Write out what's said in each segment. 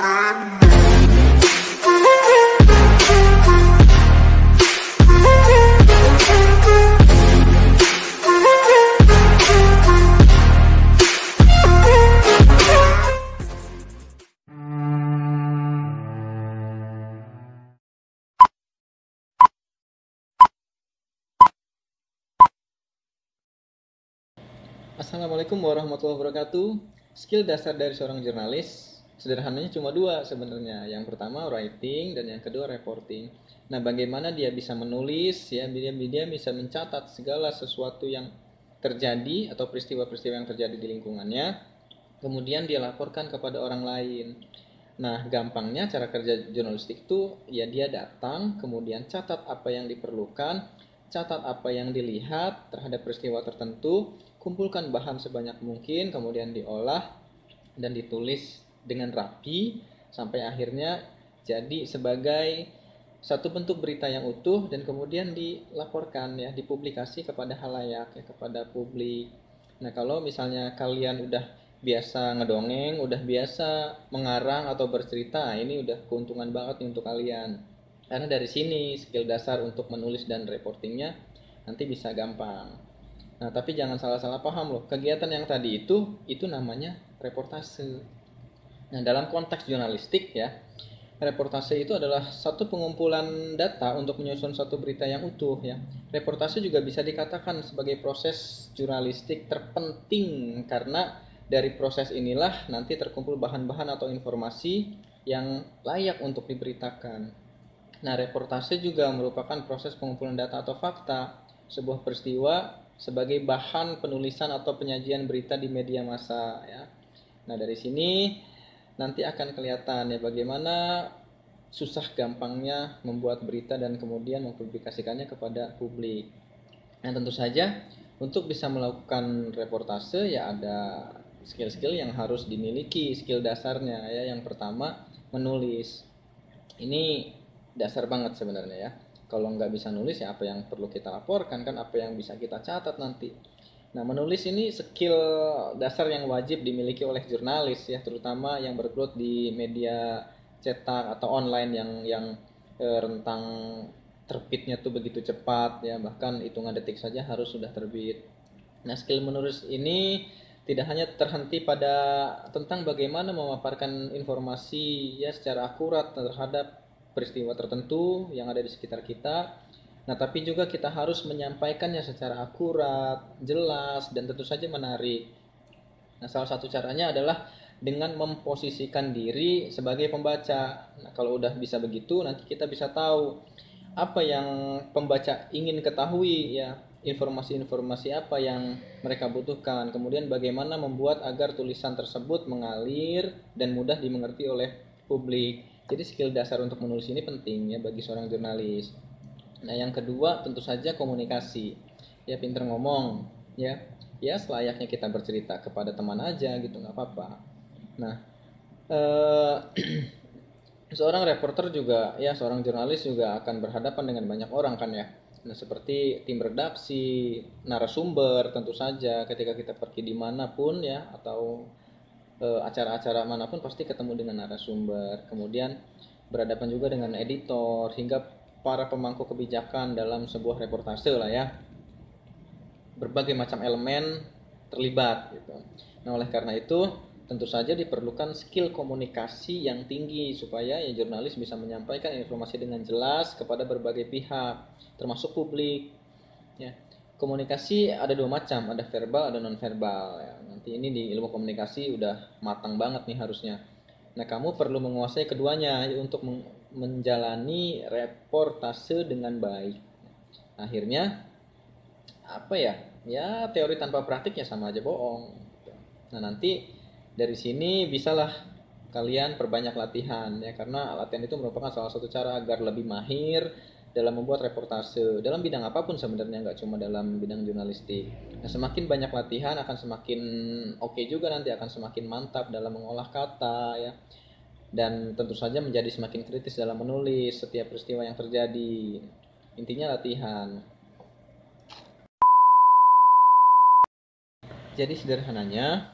Assalamualaikum warahmatullahi wabarakatuh. Skill dasar dari seorang jurnalis sederhananya cuma dua sebenarnya. Yang pertama writing dan yang kedua reporting. Nah, bagaimana dia bisa menulis ya, dia bisa mencatat segala sesuatu yang terjadi atau peristiwa-peristiwa yang terjadi di lingkungannya, kemudian dia laporkan kepada orang lain. Nah, gampangnya cara kerja jurnalistik itu ya dia datang, kemudian catat apa yang diperlukan, catat apa yang dilihat terhadap peristiwa tertentu, kumpulkan bahan sebanyak mungkin, kemudian diolah dan ditulis dengan rapi sampai akhirnya jadi sebagai satu bentuk berita yang utuh dan kemudian dilaporkan ya, dipublikasi kepada halayak ya, kepada publik. Nah, kalau misalnya kalian udah biasa ngedongeng, udah biasa mengarang atau bercerita, ini udah keuntungan banget nih untuk kalian. Karena dari sini skill dasar untuk menulis dan reportingnya nanti bisa gampang. Nah, tapi jangan salah-salah paham loh. Kegiatan yang tadi itu namanya reportase. Nah, dalam konteks jurnalistik ya, reportase itu adalah satu pengumpulan data untuk menyusun satu berita yang utuh ya. Reportase juga bisa dikatakan sebagai proses jurnalistik terpenting karena dari proses inilah nanti terkumpul bahan-bahan atau informasi yang layak untuk diberitakan. Nah, reportase juga merupakan proses pengumpulan data atau fakta sebuah peristiwa sebagai bahan penulisan atau penyajian berita di media massa ya. Nah, dari sini nanti akan kelihatan ya bagaimana susah gampangnya membuat berita dan kemudian mempublikasikannya kepada publik. Nah, tentu saja untuk bisa melakukan reportase ya ada skill-skill yang harus dimiliki, skill dasarnya ya. Yang pertama menulis. Ini dasar banget sebenarnya ya. Kalau nggak bisa nulis ya apa yang perlu kita laporkan kan, apa yang bisa kita catat nanti. Nah, menulis ini skill dasar yang wajib dimiliki oleh jurnalis ya, terutama yang bergelut di media cetak atau online yang rentang terbitnya tuh begitu cepat ya, bahkan hitungan detik saja harus sudah terbit. Nah, skill menulis ini tidak hanya terhenti pada tentang bagaimana memaparkan informasi ya secara akurat terhadap peristiwa tertentu yang ada di sekitar kita. Nah, tapi juga kita harus menyampaikannya secara akurat, jelas, dan tentu saja menarik. Nah, salah satu caranya adalah dengan memposisikan diri sebagai pembaca. Nah, kalau udah bisa begitu, nanti kita bisa tahu apa yang pembaca ingin ketahui ya, informasi-informasi apa yang mereka butuhkan. Kemudian bagaimana membuat agar tulisan tersebut mengalir dan mudah dimengerti oleh publik. Jadi skill dasar untuk menulis ini penting ya bagi seorang jurnalis. Nah, yang kedua tentu saja komunikasi. Ya, pinter ngomong ya. Ya, selayaknya kita bercerita kepada teman aja gitu, nggak apa-apa. Nah, eh, seorang reporter juga ya, seorang jurnalis juga akan berhadapan dengan banyak orang kan ya. Nah, seperti tim redaksi, narasumber tentu saja ketika kita pergi dimanapun ya, atau acara-acara manapun pasti ketemu dengan narasumber. Kemudian berhadapan juga dengan editor hingga para pemangku kebijakan dalam sebuah reportase lah ya. Berbagai macam elemen terlibat gitu. Nah, oleh karena itu tentu saja diperlukan skill komunikasi yang tinggi supaya ya jurnalis bisa menyampaikan informasi dengan jelas kepada berbagai pihak, termasuk publik. Ya. Komunikasi ada dua macam, ada verbal, ada non verbal. Ya. Nanti ini di ilmu komunikasi udah matang banget nih harusnya. Nah, kamu perlu menguasai keduanya untuk menjalani reportase dengan baik. Akhirnya apa ya? Ya teori tanpa praktik ya sama aja bohong. Nah, nanti dari sini bisalah kalian perbanyak latihan ya, karena latihan itu merupakan salah satu cara agar lebih mahir dalam membuat reportase dalam bidang apapun sebenarnya, nggak cuma dalam bidang jurnalistik. Nah, semakin banyak latihan akan semakin oke juga, nanti akan semakin mantap dalam mengolah kata ya, dan tentu saja menjadi semakin kritis dalam menulis setiap peristiwa yang terjadi. Intinya latihan. Jadi sederhananya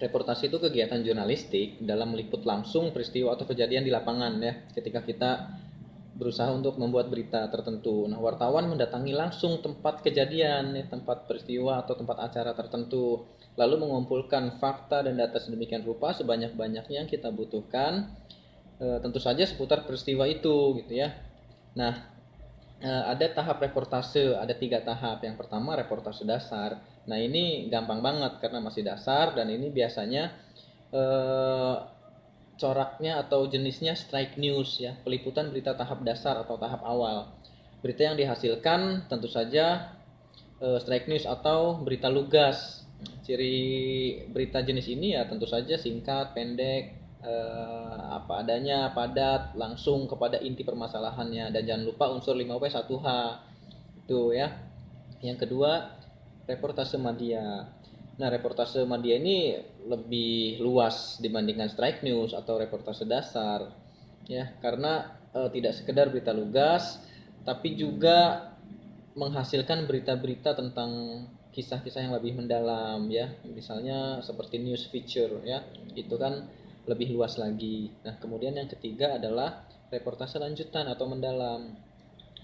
Reportasi itu kegiatan jurnalistik dalam meliput langsung peristiwa atau kejadian di lapangan ya, ketika kita berusaha untuk membuat berita tertentu. Nah, wartawan mendatangi langsung tempat kejadian, ya, tempat peristiwa atau tempat acara tertentu, lalu mengumpulkan fakta dan data sedemikian rupa sebanyak-banyaknya yang kita butuhkan, tentu saja seputar peristiwa itu, gitu ya. Nah, ada tahap reportase, ada 3 tahap. Yang pertama reportase dasar. Nah, ini gampang banget karena masih dasar dan ini biasanya coraknya atau jenisnya strike news ya, peliputan berita tahap dasar atau tahap awal. Berita yang dihasilkan tentu saja strike news atau berita lugas. Ciri berita jenis ini ya tentu saja singkat, pendek, apa adanya, padat, langsung kepada inti permasalahannya, dan jangan lupa unsur 5W 1H itu ya. Yang kedua, reportase media. Nah, reportase media ini lebih luas dibandingkan strike news atau reportase dasar ya, karena tidak sekedar berita lugas tapi juga menghasilkan berita-berita tentang kisah-kisah yang lebih mendalam ya, misalnya seperti news feature ya, itu kan lebih luas lagi. Nah, kemudian yang ketiga adalah reportase lanjutan atau mendalam.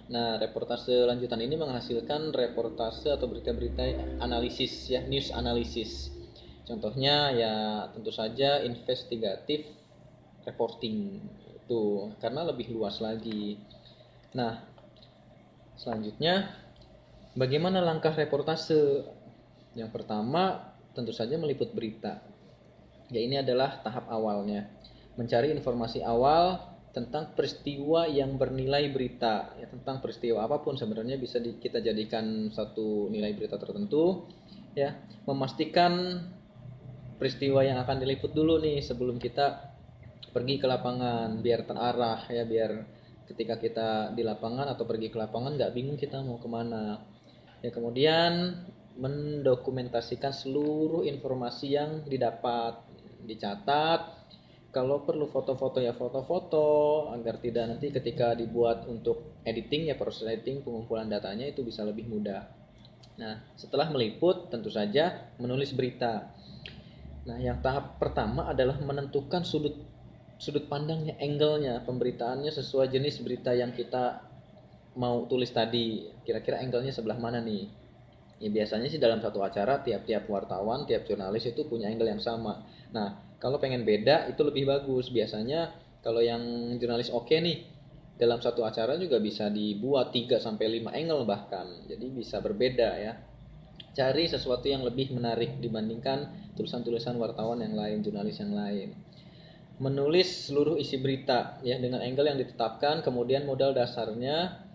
Nah, reportase lanjutan ini menghasilkan reportase atau berita-berita analisis ya, news analisis. Contohnya ya tentu saja investigatif reporting itu, karena lebih luas lagi. Nah, selanjutnya bagaimana langkah reportase? Yang pertama tentu saja meliput berita. Ya, ini adalah tahap awalnya. Mencari informasi awal tentang peristiwa yang bernilai berita ya, tentang peristiwa apapun sebenarnya bisa kita jadikan satu nilai berita tertentu ya. Memastikan peristiwa yang akan diliput dulu nih sebelum kita pergi ke lapangan, biar terarah ya, biar ketika kita di lapangan atau pergi ke lapangan nggak bingung kita mau kemana ya. Kemudian mendokumentasikan seluruh informasi yang didapat, dicatat. Kalau perlu foto-foto ya foto-foto, agar tidak nanti ketika dibuat untuk editing ya, proses editing pengumpulan datanya itu bisa lebih mudah. Nah, setelah meliput tentu saja menulis berita. Nah, yang tahap pertama adalah menentukan sudut pandangnya, angle-nya, pemberitaannya sesuai jenis berita yang kita mau tulis tadi. Kira-kira angle-nya sebelah mana nih? Ya, biasanya sih dalam satu acara tiap-tiap wartawan, tiap jurnalis itu punya angle yang sama. Nah, kalau pengen beda itu lebih bagus. Biasanya kalau yang jurnalis oke nih, dalam satu acara juga bisa dibuat 3 sampai 5 angle bahkan. Jadi bisa berbeda ya. Cari sesuatu yang lebih menarik dibandingkan tulisan-tulisan wartawan yang lain, jurnalis yang lain. Menulis seluruh isi berita ya dengan angle yang ditetapkan, kemudian modal dasarnya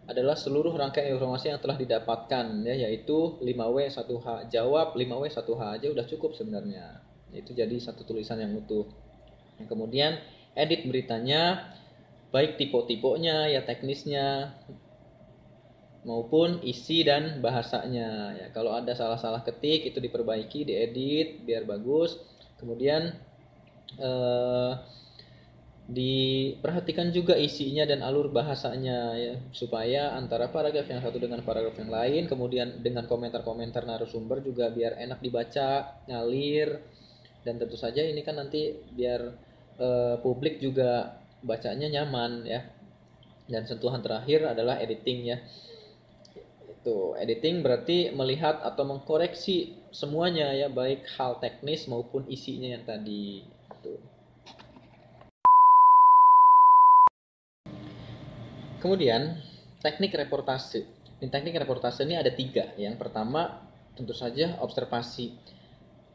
adalah seluruh rangkaian informasi yang telah didapatkan ya, yaitu 5W 1H. Jawab 5W 1H aja udah cukup sebenarnya. Itu jadi satu tulisan yang utuh. Yang kemudian edit beritanya, baik tipe-tipenya ya, teknisnya maupun isi dan bahasanya ya. Kalau ada salah-salah ketik itu diperbaiki, diedit biar bagus. Kemudian diperhatikan juga isinya dan alur bahasanya ya, supaya antara paragraf yang satu dengan paragraf yang lain, kemudian dengan komentar-komentar narasumber juga biar enak dibaca, ngalir. Dan tentu saja ini kan nanti biar publik juga bacanya nyaman ya. Dan sentuhan terakhir adalah editing ya. Itu editing berarti melihat atau mengkoreksi semuanya ya, baik hal teknis maupun isinya yang tadi itu. Kemudian teknik reportase. Teknik reportase ini ada 3. Yang pertama tentu saja observasi.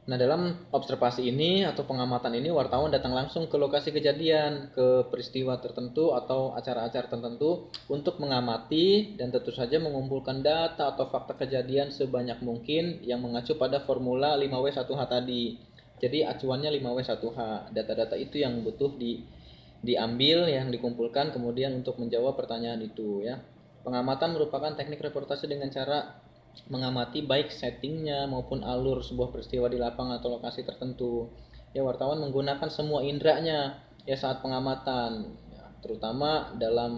Nah, dalam observasi ini atau pengamatan ini wartawan datang langsung ke lokasi kejadian, ke peristiwa tertentu atau acara-acara tertentu untuk mengamati dan tentu saja mengumpulkan data atau fakta kejadian sebanyak mungkin yang mengacu pada formula 5W 1H tadi. Jadi acuannya 5W 1H. Data-data itu yang butuh diambil, yang dikumpulkan kemudian untuk menjawab pertanyaan itu ya. Pengamatan merupakan teknik reportase dengan cara mengamati baik settingnya maupun alur sebuah peristiwa di lapangan atau lokasi tertentu. Ya, wartawan menggunakan semua inderanya ya saat pengamatan, ya, terutama dalam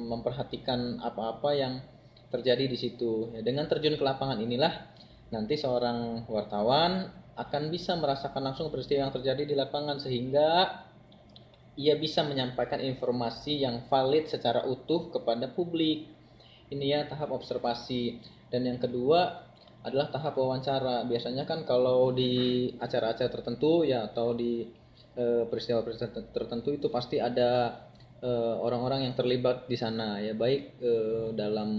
memperhatikan apa-apa yang terjadi di situ. Ya, dengan terjun ke lapangan inilah nanti seorang wartawan akan bisa merasakan langsung peristiwa yang terjadi di lapangan, sehingga ia bisa menyampaikan informasi yang valid secara utuh kepada publik. Ini ya tahap observasi. Dan yang kedua adalah tahap wawancara. Biasanya kan kalau di acara-acara tertentu ya, atau di peristiwa-peristiwa tertentu itu pasti ada orang-orang yang terlibat di sana ya, baik dalam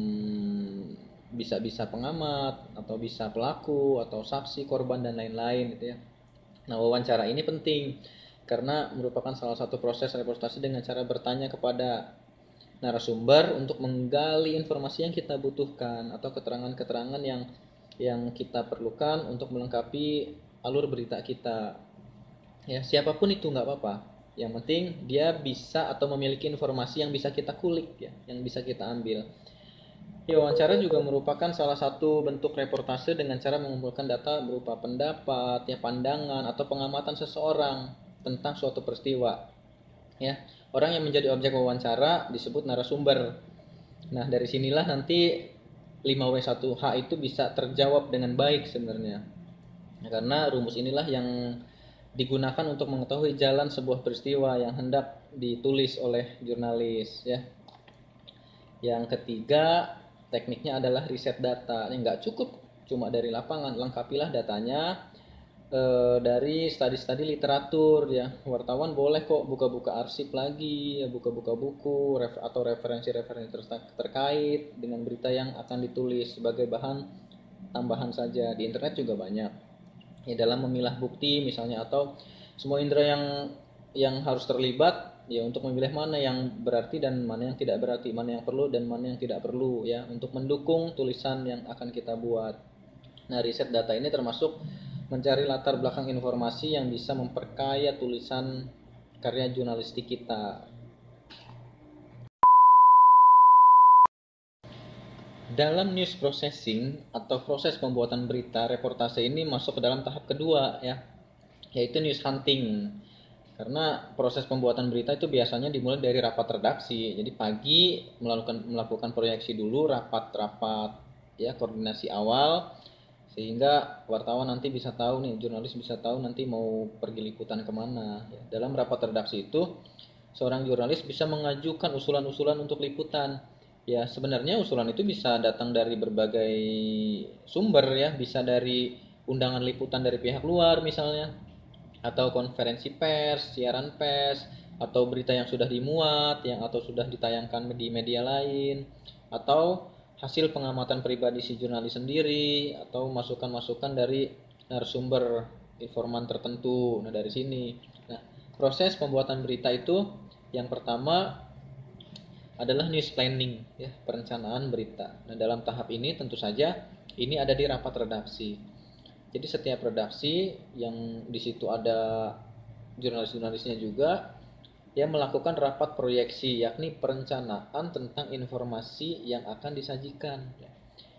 bisa pengamat atau bisa pelaku atau saksi, korban dan lain-lain gitu ya. Nah, wawancara ini penting karena merupakan salah satu proses reportase dengan cara bertanya kepada narasumber untuk menggali informasi yang kita butuhkan atau keterangan-keterangan yang kita perlukan untuk melengkapi alur berita kita. Ya, siapapun itu nggak apa-apa. Yang penting dia bisa atau memiliki informasi yang bisa kita kulik ya, yang bisa kita ambil. Ya, wawancara juga merupakan salah satu bentuk reportase dengan cara mengumpulkan data berupa pendapat, ya pandangan atau pengamatan seseorang tentang suatu peristiwa. Ya, orang yang menjadi objek wawancara disebut narasumber. Nah, dari sinilah nanti 5W1H itu bisa terjawab dengan baik sebenarnya. Ya, karena rumus inilah yang digunakan untuk mengetahui jalan sebuah peristiwa yang hendak ditulis oleh jurnalis ya. Yang ketiga, tekniknya adalah riset data. Ini nggak cukup cuma dari lapangan, lengkapilah datanya dari studi-studi literatur ya. Wartawan boleh kok buka-buka arsip lagi ya, buka-buka buku atau referensi-referensi terkait dengan berita yang akan ditulis sebagai bahan tambahan saja. Di internet juga banyak ya, dalam memilah bukti misalnya, atau semua indera yang harus terlibat ya, untuk memilih mana yang berarti dan mana yang tidak berarti, mana yang perlu dan mana yang tidak perlu ya, untuk mendukung tulisan yang akan kita buat. Nah, riset data ini termasuk mencari latar belakang informasi yang bisa memperkaya tulisan karya jurnalistik kita. Dalam news processing atau proses pembuatan berita, reportase ini masuk ke dalam tahap kedua ya, yaitu news hunting. Karena proses pembuatan berita itu biasanya dimulai dari rapat redaksi. Jadi pagi melakukan proyeksi dulu, rapat-rapat ya, koordinasi awal, sehingga wartawan nanti bisa tahu nih, jurnalis bisa tahu nanti mau pergi liputan kemana. Dalam rapat redaksi itu, seorang jurnalis bisa mengajukan usulan-usulan untuk liputan. Ya, sebenarnya usulan itu bisa datang dari berbagai sumber ya, bisa dari undangan liputan dari pihak luar misalnya, atau konferensi pers, siaran pers, atau berita yang sudah dimuat atau sudah ditayangkan di media lain, atau hasil pengamatan pribadi si jurnalis sendiri, atau masukan-masukan dari narasumber informan tertentu. Nah, dari sini. Nah, proses pembuatan berita itu yang pertama adalah news planning ya, perencanaan berita. Nah, dalam tahap ini tentu saja ini ada di rapat redaksi. Jadi setiap redaksi yang di situ ada jurnalis-jurnalisnya juga, yang melakukan rapat proyeksi, yakni perencanaan tentang informasi yang akan disajikan.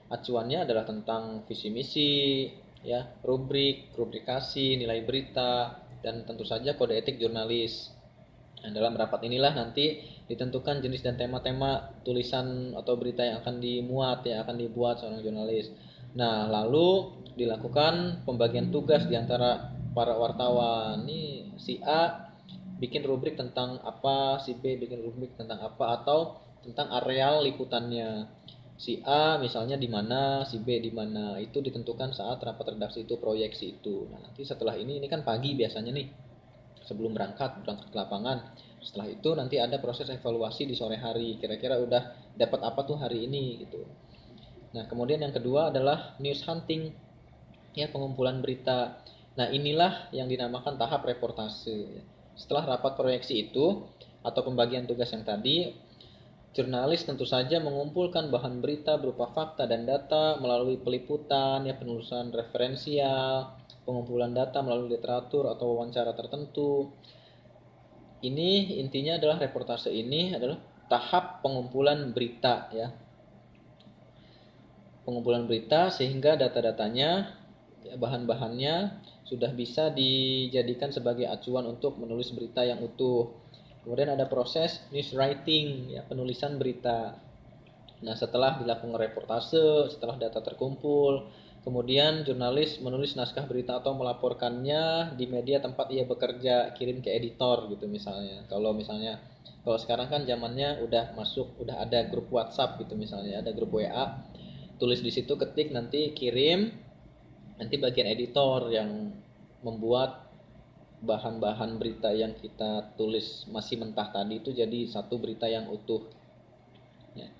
Acuannya adalah tentang visi misi, ya, rubrik, rubrikasi, nilai berita, dan tentu saja kode etik jurnalis. Nah, dalam rapat inilah nanti ditentukan jenis dan tema-tema tulisan atau berita yang akan dimuat, yang akan dibuat seorang jurnalis. Nah, lalu dilakukan pembagian tugas di antara para wartawan. Nih, si A bikin rubrik tentang apa, si B bikin rubrik tentang apa, atau tentang areal liputannya. Si A misalnya di mana, si B di mana. Itu ditentukan saat rapat redaksi itu, proyeksi itu. Nah, nanti setelah ini kan pagi biasanya nih, sebelum berangkat ke lapangan. Setelah itu nanti ada proses evaluasi di sore hari, kira-kira udah dapat apa tuh hari ini gitu. Nah, kemudian yang kedua adalah news hunting ya, pengumpulan berita. Nah, inilah yang dinamakan tahap reportase. Setelah rapat proyeksi itu atau pembagian tugas yang tadi, jurnalis tentu saja mengumpulkan bahan berita berupa fakta dan data melalui peliputan ya, penulisan referensial, pengumpulan data melalui literatur atau wawancara tertentu. Ini intinya adalah reportase ini adalah tahap pengumpulan berita ya. Pengumpulan berita sehingga data-datanya, bahan-bahannya sudah bisa dijadikan sebagai acuan untuk menulis berita yang utuh. Kemudian ada proses news writing ya, penulisan berita. Nah, setelah dilakukan reportase, setelah data terkumpul, Kemudian jurnalis menulis naskah berita atau melaporkannya di media tempat ia bekerja, kirim ke editor gitu misalnya. Kalau sekarang kan zamannya udah masuk, udah ada grup WhatsApp gitu misalnya, ada grup WA. Tulis di situ, ketik, nanti kirim, nanti bagian editor yang membuat bahan-bahan berita yang kita tulis masih mentah tadi itu jadi satu berita yang utuh. Ya.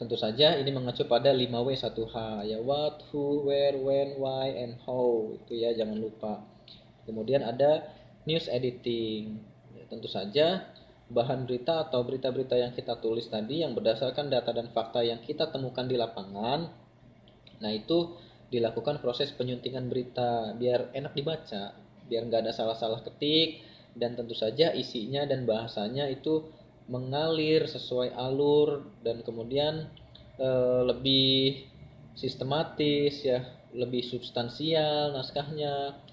Tentu saja ini mengacu pada 5W1H ya, what, who, where, when, why, and how, itu ya jangan lupa. Kemudian ada news editing. Ya, tentu saja bahan berita atau berita-berita yang kita tulis tadi yang berdasarkan data dan fakta yang kita temukan di lapangan. Nah, itu dilakukan proses penyuntingan berita biar enak dibaca, biar nggak ada salah-salah ketik, dan tentu saja isinya dan bahasanya itu mengalir sesuai alur dan kemudian lebih sistematis ya, lebih substansial naskahnya.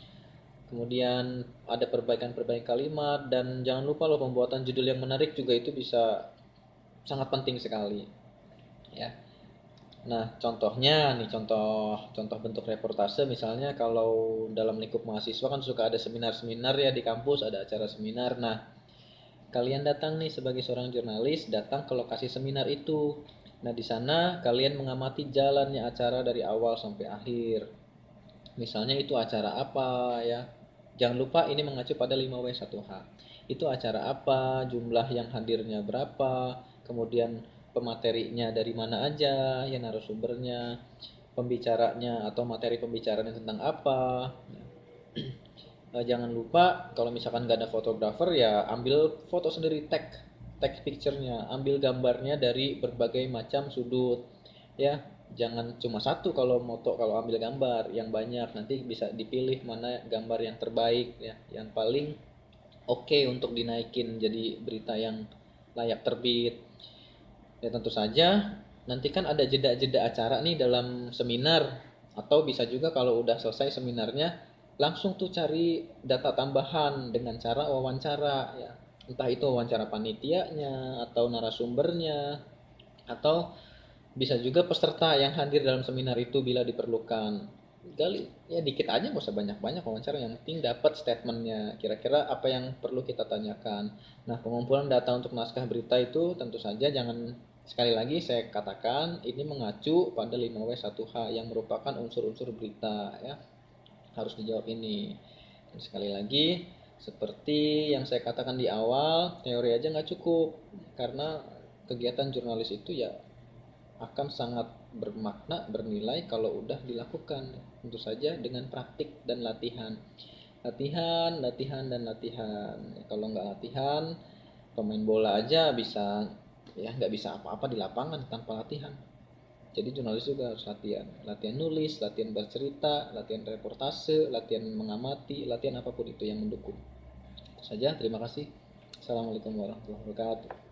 Kemudian ada perbaikan-perbaikan kalimat, dan jangan lupa loh pembuatan judul yang menarik juga itu bisa sangat penting sekali ya. Nah, contohnya nih, contoh bentuk reportase misalnya kalau dalam lingkup mahasiswa kan suka ada seminar-seminar ya di kampus, ada acara seminar. Nah, kalian datang nih sebagai seorang jurnalis, datang ke lokasi seminar itu. Nah, di sana kalian mengamati jalannya acara dari awal sampai akhir. Misalnya itu acara apa ya. Jangan lupa ini mengacu pada 5W1H. Itu acara apa, jumlah yang hadirnya berapa, kemudian pematerinya dari mana aja, ya narasumbernya, pembicaranya atau materi pembicaranya tentang apa. Jangan lupa kalau misalkan nggak ada fotografer ya ambil foto sendiri, tag picture-nya, ambil gambarnya dari berbagai macam sudut ya. Jangan cuma satu kalau moto, kalau ambil gambar yang banyak nanti bisa dipilih mana gambar yang terbaik ya, yang paling oke untuk dinaikin jadi berita yang layak terbit. Ya tentu saja nanti kan ada jeda-jeda acara nih dalam seminar, atau bisa juga kalau udah selesai seminarnya langsung tuh cari data tambahan dengan cara wawancara ya. Entah itu wawancara panitianya atau narasumbernya, atau bisa juga peserta yang hadir dalam seminar itu bila diperlukan. Gali ya dikit aja, nggak usah banyak-banyak wawancara, yang penting dapat statementnya kira-kira apa yang perlu kita tanyakan. Nah, pengumpulan data untuk naskah berita itu tentu saja jangan, sekali lagi saya katakan ini mengacu pada 5W1H yang merupakan unsur-unsur berita ya, harus dijawab ini. Dan sekali lagi seperti yang saya katakan di awal, teori aja nggak cukup, karena kegiatan jurnalis itu ya akan sangat bermakna, bernilai kalau udah dilakukan. Tentu saja dengan praktik dan latihan. Latihan, latihan, dan latihan. Kalau nggak latihan, pemain bola aja bisa ya nggak bisa apa-apa di lapangan tanpa latihan. Jadi jurnalis juga harus latihan. Latihan nulis, latihan bercerita, latihan reportase, latihan mengamati, latihan apapun itu yang mendukung. Itu saja, terima kasih. Assalamualaikum warahmatullahi wabarakatuh.